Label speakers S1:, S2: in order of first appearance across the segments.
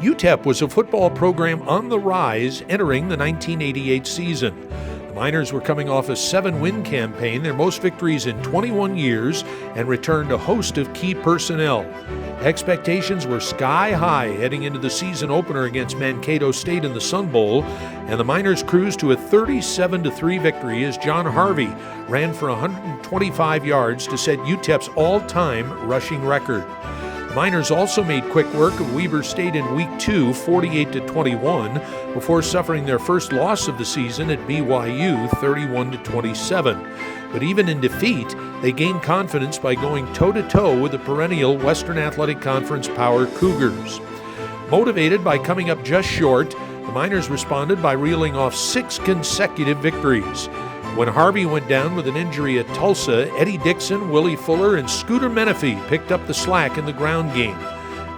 S1: UTEP was a football program on the rise entering the 1988 season. The Miners were coming off a 7-win campaign, their most victories in 21 years, and returned a host of key personnel. Expectations were sky high heading into the season opener against Mankato State in the Sun Bowl, and the Miners cruised to a 37-3 victory as John Harvey ran for 125 yards to set UTEP's all-time rushing record. The Miners also made quick work of Weber State in Week 2, 48-21, before suffering their first loss of the season at BYU, 31-27. But even in defeat, they gained confidence by going toe-to-toe with the perennial Western Athletic Conference power Cougars. Motivated by coming up just short, the Miners responded by reeling off 6 consecutive victories. When Harvey went down with an injury at Tulsa, Eddie Dixon, Willie Fuller, and Scooter Menifee picked up the slack in the ground game.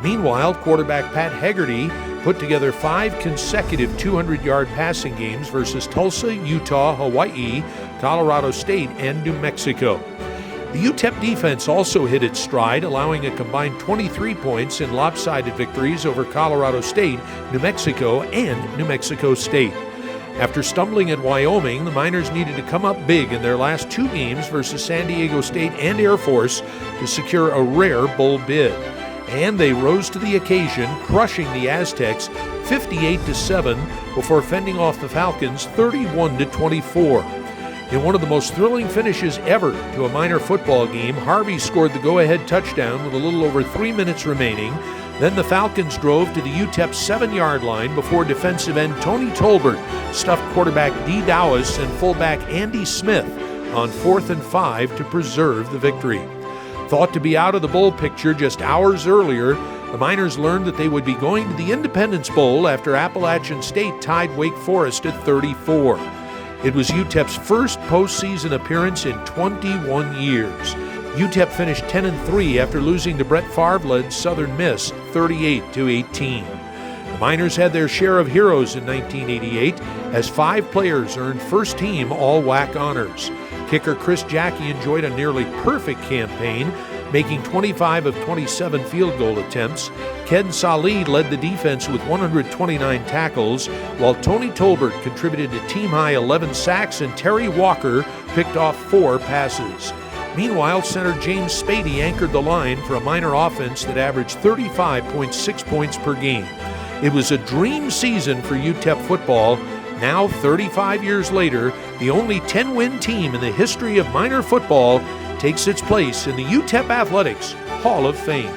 S1: Meanwhile, quarterback Pat Hegarty put together 5 consecutive 200-yard passing games versus Tulsa, Utah, Hawaii, Colorado State, and New Mexico. The UTEP defense also hit its stride, allowing a combined 23 points in lopsided victories over Colorado State, New Mexico, and New Mexico State. After stumbling at Wyoming, the Miners needed to come up big in their last 2 games versus San Diego State and Air Force to secure a rare bowl bid. And they rose to the occasion, crushing the Aztecs 58-7 before fending off the Falcons 31-24. In one of the most thrilling finishes ever to a Miner football game, Harvey scored the go-ahead touchdown with a little over 3 minutes remaining. Then the Falcons drove to the UTEP 7-yard line before defensive end Tony Tolbert stuffed quarterback Dee Dowis and fullback Andy Smith on 4th and 5 to preserve the victory. Thought to be out of the bowl picture just hours earlier, the Miners learned that they would be going to the Independence Bowl after Appalachian State tied Wake Forest at 34. It was UTEP's first postseason appearance in 21 years. UTEP finished 10-3 after losing to Brett Favre-led Southern Miss 38-18. The Miners had their share of heroes in 1988 as 5 players earned first-team All-WAC honors. Kicker Chris Jackie enjoyed a nearly perfect campaign, making 25 of 27 field goal attempts. Ken Salih led the defense with 129 tackles, while Tony Tolbert contributed a team-high 11 sacks and Terry Walker picked off 4 passes. Meanwhile, center James Spady anchored the line for a Miner offense that averaged 35.6 points per game. It was a dream season for UTEP football. Now, 35 years later, the only 10-win team in the history of Miner football takes its place in the UTEP Athletics Hall of Fame.